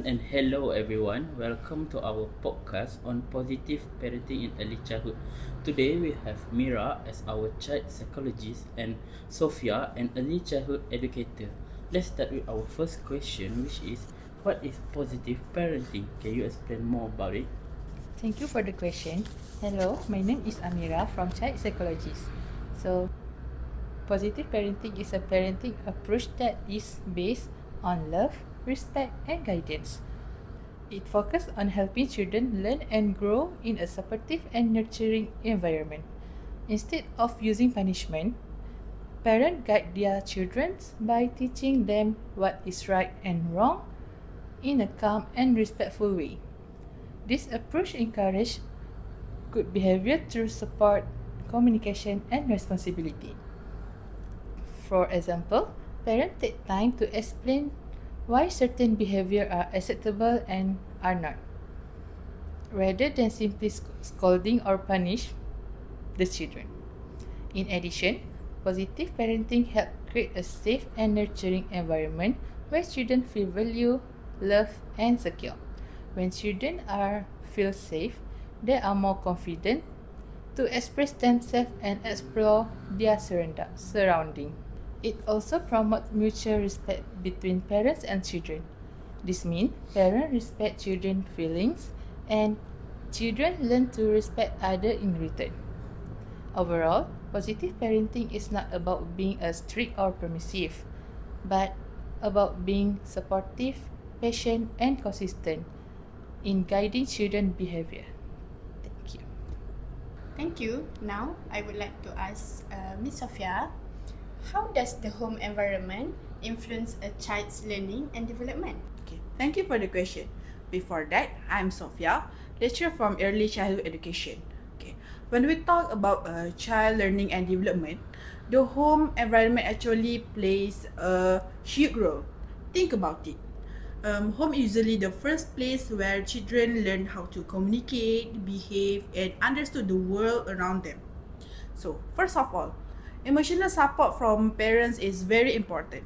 and hello everyone. Welcome to our podcast on positive parenting in early childhood. Today we have Mira as our child psychologist and Sophia, an early childhood educator. Let's start with our first question, which is what is positive parenting? Can you explain more about it? Thank you for the question. Hello, my name is Amira from Child Psychologist. So, positive parenting is a parenting approach that is based on love, respect, and guidance. It focuses on helping children learn and grow in a supportive and nurturing environment. Instead of using punishment, parents guide their children by teaching them what is right and wrong in a calm and respectful way. This approach encourages good behavior through support, communication, and responsibility. For example, parents take time to explain why certain behavior are acceptable and are not, rather than simply scolding or punish the children. In addition, positive parenting helps create a safe and nurturing environment where children feel valued, loved, and secure. When children feel safe, they are more confident to express themselves and explore their surrounding. It also promotes mutual respect between parents and children. This means parents respect children's feelings and children learn to respect others in return. Overall, positive parenting is not about being a strict or permissive, but about being supportive, patient, and consistent in guiding children's behavior. Thank you. Thank you. Now, I would like to ask Ms. Sophia, how does the home environment influence a child's learning and development? Okay, thank you for the question. Before that, I'm Sophia, lecturer from Early Childhood Education. Okay, when we talk about child learning and development, the home environment actually plays a huge role. Think about it. Home is usually the first place where children learn how to communicate, behave, and understand the world around them. So, first of all, emotional support from parents is very important.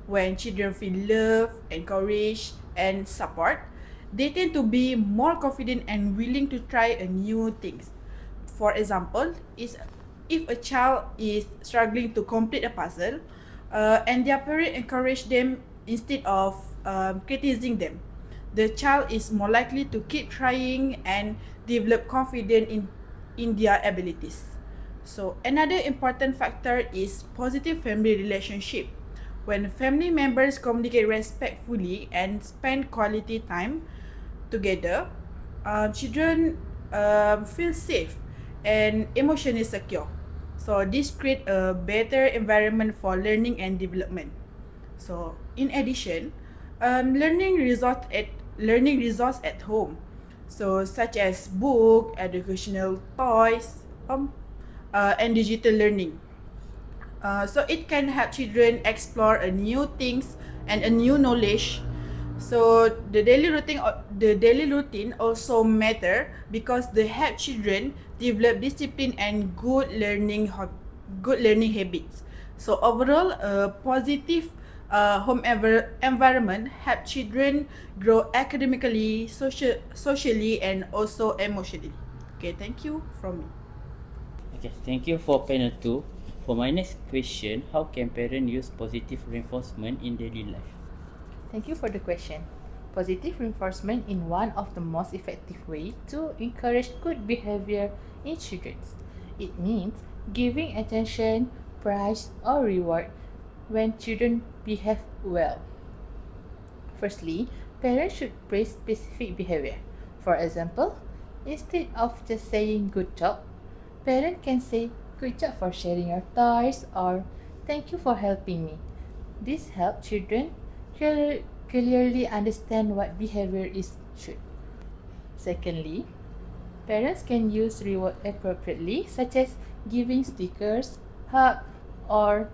When children feel love, encouraged, and support, they tend to be more confident and willing to try new things. For example, if a child is struggling to complete a puzzle, and their parent encourage them instead of criticizing them, the child is more likely to keep trying and develop confidence in their abilities. So another important factor is positive family relationship. When family members communicate respectfully and spend quality time together, children feel safe and emotionally secure. So this creates a better environment for learning and development. So in addition, learning resource at home, so such as book, educational toys, and digital learning. So it can help children explore a new things and a new knowledge. So the daily routine also matter because they help children develop discipline and good learning habits. So overall, a positive home environment help children grow academically, socially, and also emotionally. Okay, thank you from me. Okay, thank you for panel 2. For my next question, how can parents use positive reinforcement in daily life? Thank you for the question. Positive reinforcement is one of the most effective ways to encourage good behavior in children. It means giving attention, praise, or reward when children behave well. Firstly, parents should praise specific behavior. For example, instead of just saying good job, parents can say good job for sharing your toys or thank you for helping me. This helps children clearly understand what behavior is should. Secondly, parents can use reward appropriately, such as giving stickers, hug, or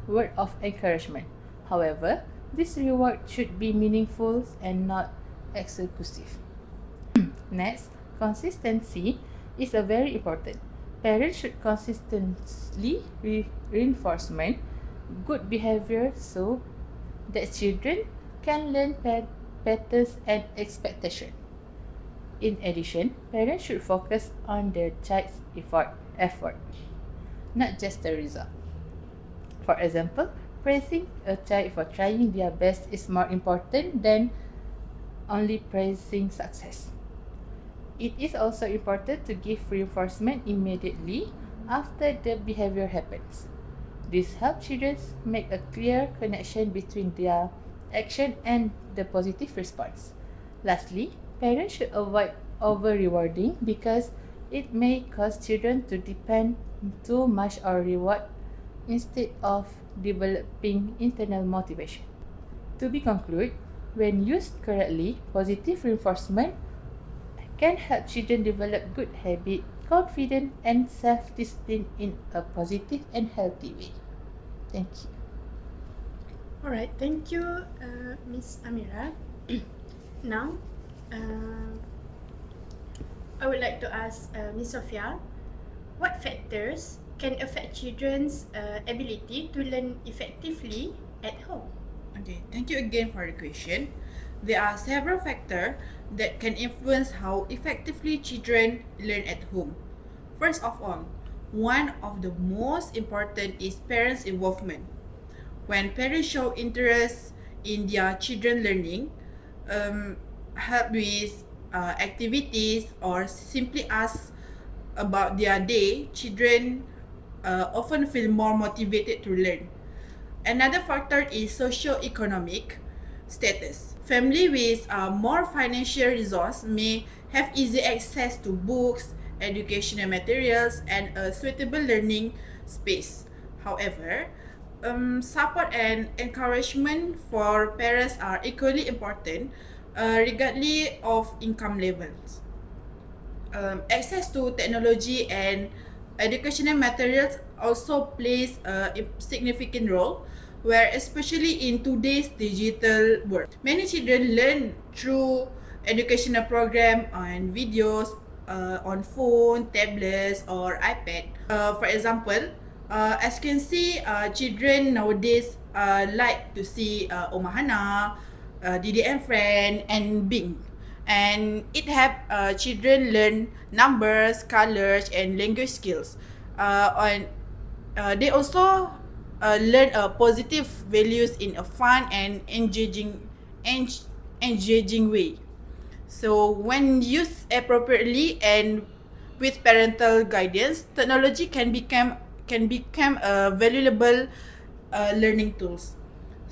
word of encouragement. However, this reward should be meaningful and not exclusive. Next, consistency is a very important. Parents should consistently reinforcement good behavior so that children can learn patterns and expectations. In addition, parents should focus on the child's effort, not just the result. For example, praising a child for trying their best is more important than only praising success. It is also important to give reinforcement immediately after the behavior happens. This helps children make a clear connection between their action and the positive response. Lastly, parents should avoid over rewarding because it may cause children to depend too much on reward instead of developing internal motivation. To be concluded, when used correctly, positive reinforcement can help children develop good habit, confidence, and self-discipline in a positive and healthy way. Thank you. Alright, thank you, Miss Amira. Now, I would like to ask Miss Sophia, what factors can affect children's ability to learn effectively at home? Okay, thank you again for the question. There are several factors that can influence how effectively children learn at home. First of all, one of the most important is parents' involvement. When parents show interest in their children learning, help with activities or simply ask about their day, children often feel more motivated to learn. Another factor is socio-economic status. Family with more financial resource may have easy access to books, educational materials, and a suitable learning space. However, support and encouragement for parents are equally important, regardless of income levels. Access to technology and educational materials also plays a significant role, where especially in today's digital world, many children learn through educational program and videos on phone, tablets, or iPad. For example, as you can see, children nowadays like to see Omahana, Didi and Friend, and Bing. And it help children learn numbers, colors, and language skills. And they also learn positive values in a fun and engaging way. So when used appropriately and with parental guidance, technology can become a valuable learning tools.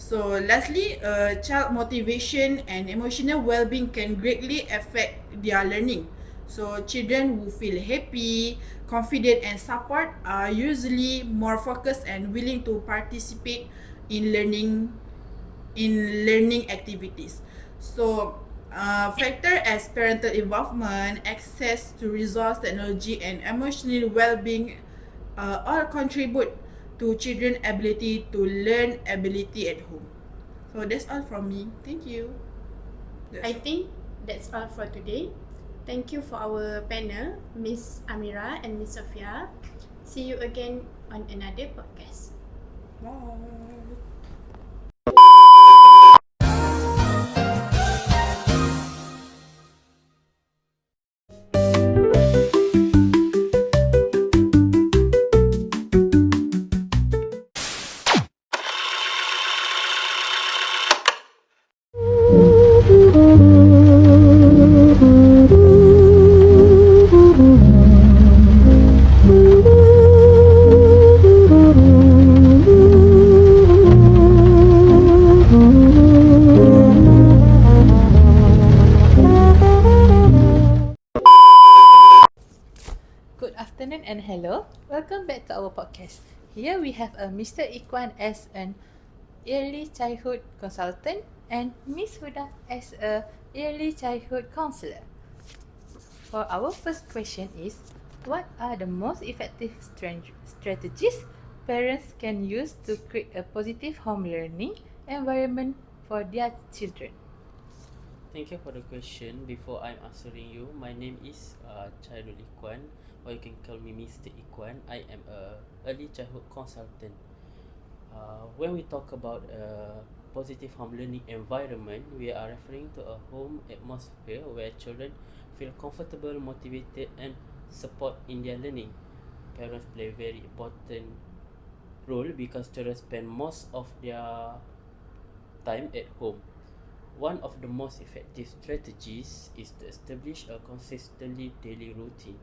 So lastly, child motivation and emotional well-being can greatly affect their learning. So children who feel happy, confident, and support are usually more focused and willing to participate in learning activities. So factor as parental involvement, access to resource technology, and emotional well-being all contribute to children's ability to learn ability at home. So that's all from me. Thank you. I think that's all for today. Thank you for our panel, Miss Amira and Miss Sophia. See you again on another podcast. Bye. Good afternoon and hello. Welcome back to our podcast. Here we have Mr. Ikwan as an early childhood consultant and Miss Huda as a early childhood counselor. For our first question is, what are the most effective strategies parents can use to create a positive home learning environment for their children? Thank you for the question. Before I'm answering you, my name is Chairul Ikwan, or you can call me Mr. Ikwan. I am a early childhood consultant. When we talk about positive home learning environment, we are referring to a home atmosphere where children feel comfortable, motivated, and support in their learning. Parents play a very important role because children spend most of their time at home. One of the most effective strategies is to establish a consistently daily routine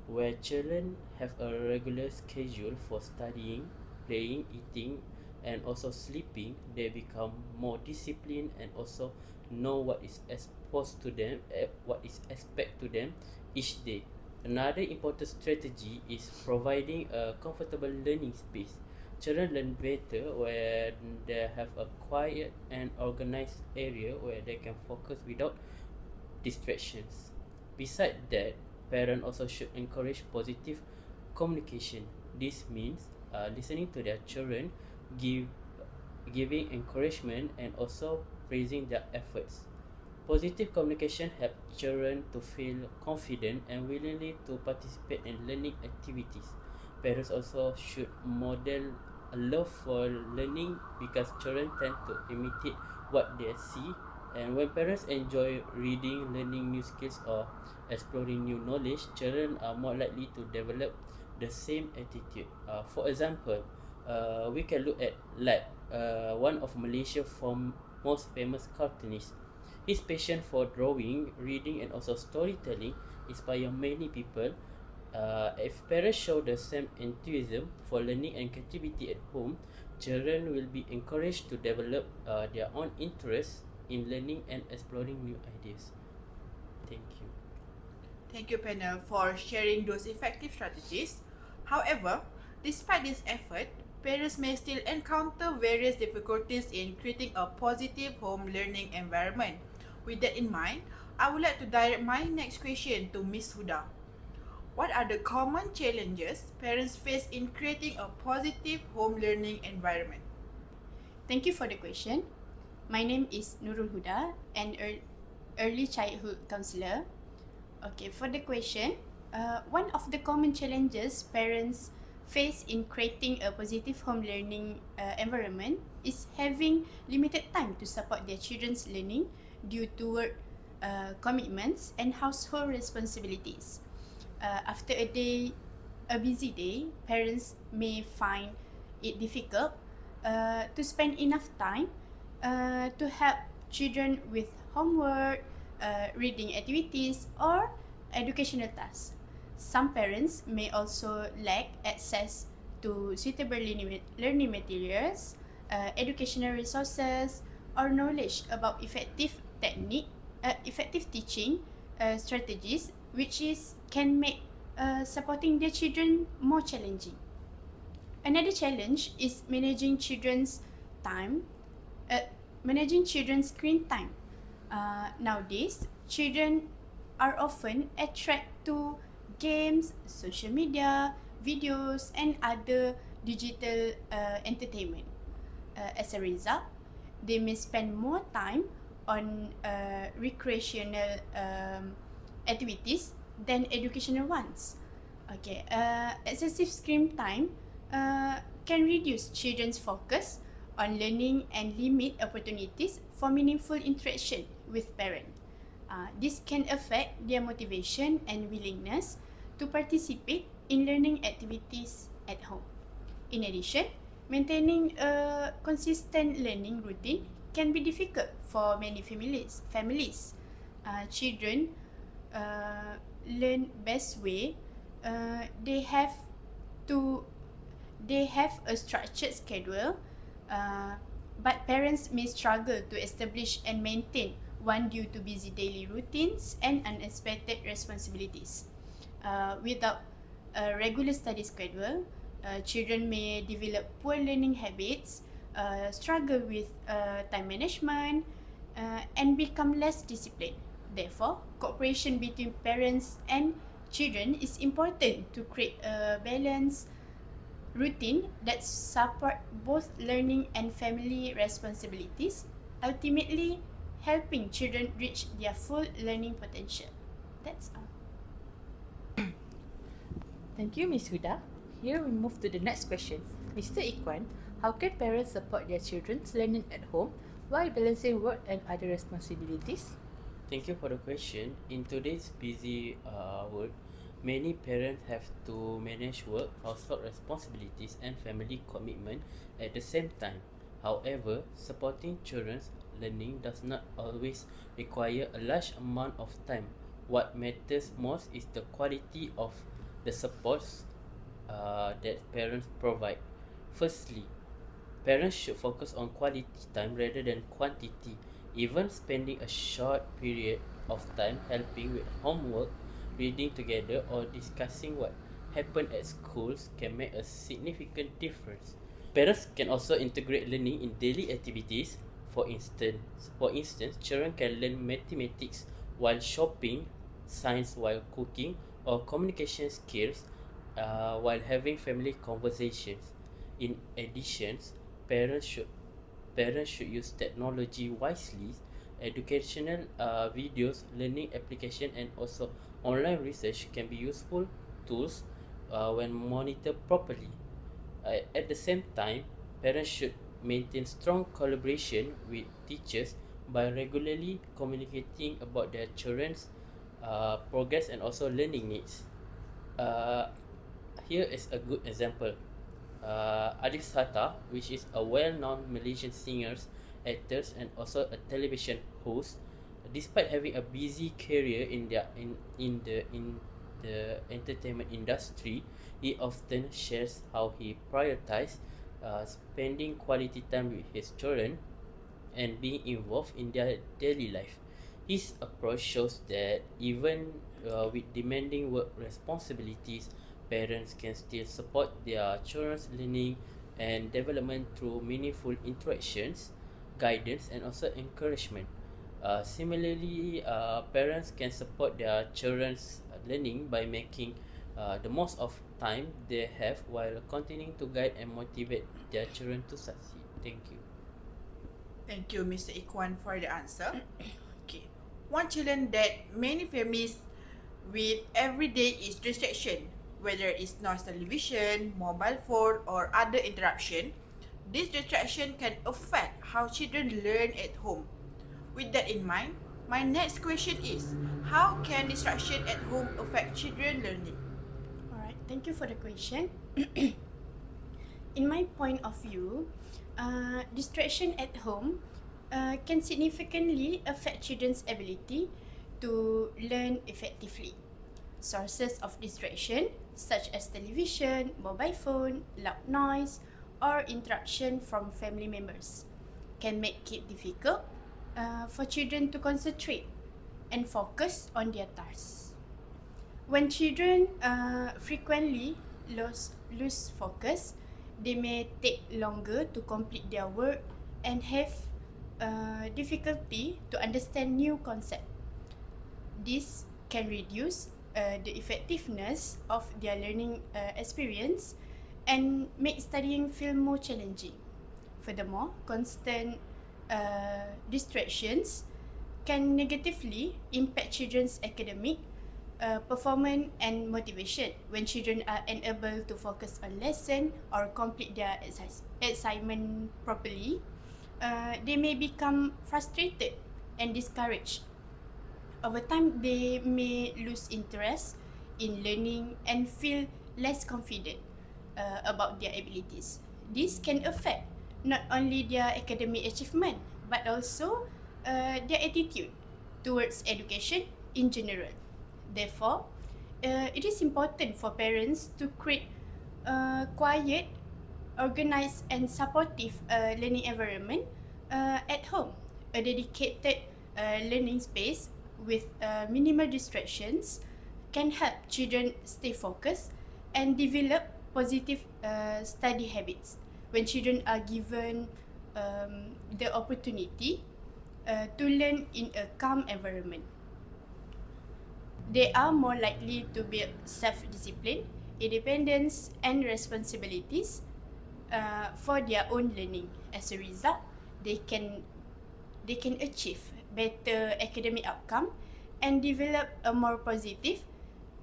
where children have a regular schedule for studying, playing, eating, and also sleeping. They become more disciplined and also know what is exposed to them, what is expected to them each day. Another important strategy is providing a comfortable learning space. Children learn better when they have a quiet and organized area where they can focus without distractions. Besides that, parents also should encourage positive communication. This means listening to their children, giving encouragement, and also praising their efforts. Positive communication helps children to feel confident and willingly to participate in learning activities. Parents also should model a love for learning because children tend to imitate what they see. And when parents enjoy reading, learning new skills, or exploring new knowledge, children are more likely to develop the same attitude. For example, we can look at Lat, one of Malaysia's most famous cartoonists. His passion for drawing, reading, and also storytelling inspire many people. If parents show the same enthusiasm for learning and creativity at home, children will be encouraged to develop their own interests in learning and exploring new ideas. Thank you. Thank you, panel, for sharing those effective strategies. However, despite this effort, parents may still encounter various difficulties in creating a positive home learning environment. With that in mind, I would like to direct my next question to Ms. Huda. What are the common challenges parents face in creating a positive home learning environment? Thank you for the question. My name is Nurul Huda, an early childhood counselor. Okay, for the question, one of the common challenges parents face in creating a positive home learning environment is having limited time to support their children's learning due to work commitments and household responsibilities. After a busy day, parents may find it difficult to spend enough time to help children with homework, reading activities, or educational tasks. Some parents may also lack access to suitable learning materials, educational resources, or knowledge about effective teaching strategies, which can make supporting their children more challenging. Another challenge is managing children's screen time. Nowadays, children are often attracted to games, social media, videos, and other digital entertainment. As a result, they may spend more time on recreational activities than educational ones. Okay, excessive screen time can reduce children's focus on learning and limit opportunities for meaningful interaction with parents. This can affect their motivation and willingness to participate in learning activities at home. In addition, maintaining a consistent learning routine can be difficult for many families. Children learn best way. They have a structured schedule, but parents may struggle to establish and maintain one due to busy daily routines and unexpected responsibilities. Without a regular study schedule, children may develop poor learning habits, struggle with time management, and become less disciplined. Therefore, cooperation between parents and children is important to create a balanced routine that support both learning and family responsibilities, ultimately helping children reach their full learning potential. That's all. Thank you, Ms. Huda. Here we move to the next question. Mr. Ikwan, how can parents support their children's learning at home Why balancing work and other responsibilities? Thank you for the question. In today's busy world, many parents have to manage work, household responsibilities, and family commitment at the same time. However, supporting children's learning does not always require a large amount of time. What matters most is the quality of the supports that parents provide. Firstly, parents should focus on quality time rather than quantity. Even spending a short period of time helping with homework, reading together, or discussing what happened at schools can make a significant difference. Parents can also integrate learning in daily activities. For instance, children can learn mathematics while shopping, science while cooking, or communication skills while having family conversations. In addition, parents should parents should use technology wisely. Educational videos, learning application, and also online research can be useful tools when monitored properly. At the same time, parents should maintain strong collaboration with teachers by regularly communicating about their children's progress and also learning needs. Uh, Here is a good example. Arif Sata, which is a well-known Malaysian singer, actor, and also a television host, despite having a busy career in the entertainment industry, he often shares how he prioritizes spending quality time with his children and being involved in their daily life. His approach shows that even with demanding work responsibilities, parents can still support their children's learning and development through meaningful interactions, guidance, and also encouragement. Similarly, parents can support their children's learning by making the most of time they have while continuing to guide and motivate their children to succeed. Thank you. Thank you, Mr. Ikwan, for the answer. Okay. One challenge that many families with every day is distraction, whether it's noise television, mobile phone, or other interruption. This distraction can affect how children learn at home. With that in mind, my next question is, how can distraction at home affect children learning? Alright, thank you for the question. In my point of view, distraction at home can significantly affect children's ability to learn effectively. Sources of distraction, such as television, mobile phone, loud noise, or interruption from family members, can make it difficult for children to concentrate and focus on their tasks. When children frequently lose focus, they may take longer to complete their work and have difficulty to understand new concepts. This can reduce the effectiveness of their learning experience and make studying feel more challenging. Furthermore, constant distractions can negatively impact children's academic performance and motivation. When children are unable to focus on lesson or complete their assignment properly, they may become frustrated and discouraged. Over time, they may lose interest in learning and feel less confident about their abilities. This can affect not only their academic achievement but also their attitude towards education in general. Therefore, it is important for parents to create a quiet, organized, and supportive learning environment at home. A dedicated learning space with minimal distractions can help children stay focused and develop positive study habits. When children are given the opportunity to learn in a calm environment, they are more likely to build self-discipline, independence, and responsibilities for their own learning. As a result, they can achieve better academic outcome and develop a more positive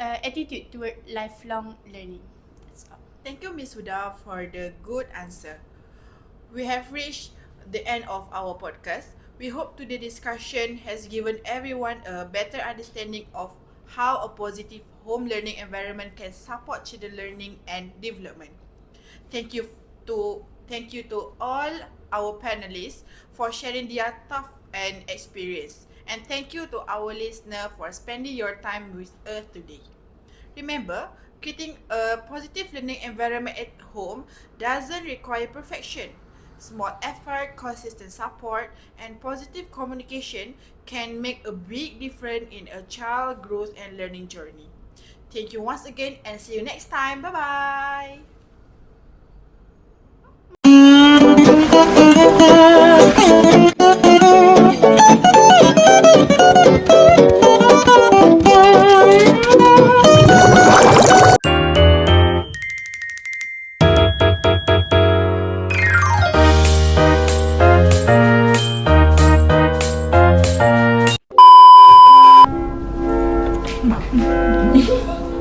attitude toward lifelong learning. That's all. Thank you, Ms. Huda, for the good answer. We have reached the end of our podcast. We hope today's discussion has given everyone a better understanding of how a positive home learning environment can support children learning and development. Thank you to all our panelists for sharing their thoughts and experience. And thank you to our listener for spending your time with us today. Remember, creating a positive learning environment at home doesn't require perfection. Small effort, consistent support, and positive communication can make a big difference in a child's growth and learning journey. Thank you once again and see you next time. Bye bye.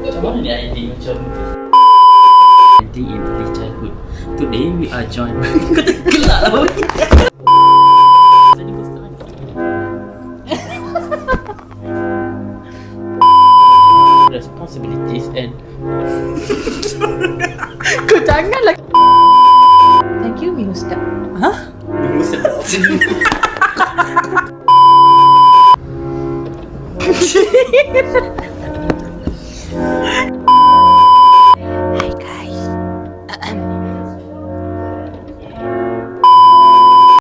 Macam mana ni idea macam parenting in early childhood. Today we are joined. Kau tergelak lah babi. Jadi kau start lagi. Responsibilities and Kau janganlah. Thank you, Minu Ustaz. Hah? Minggu sedap.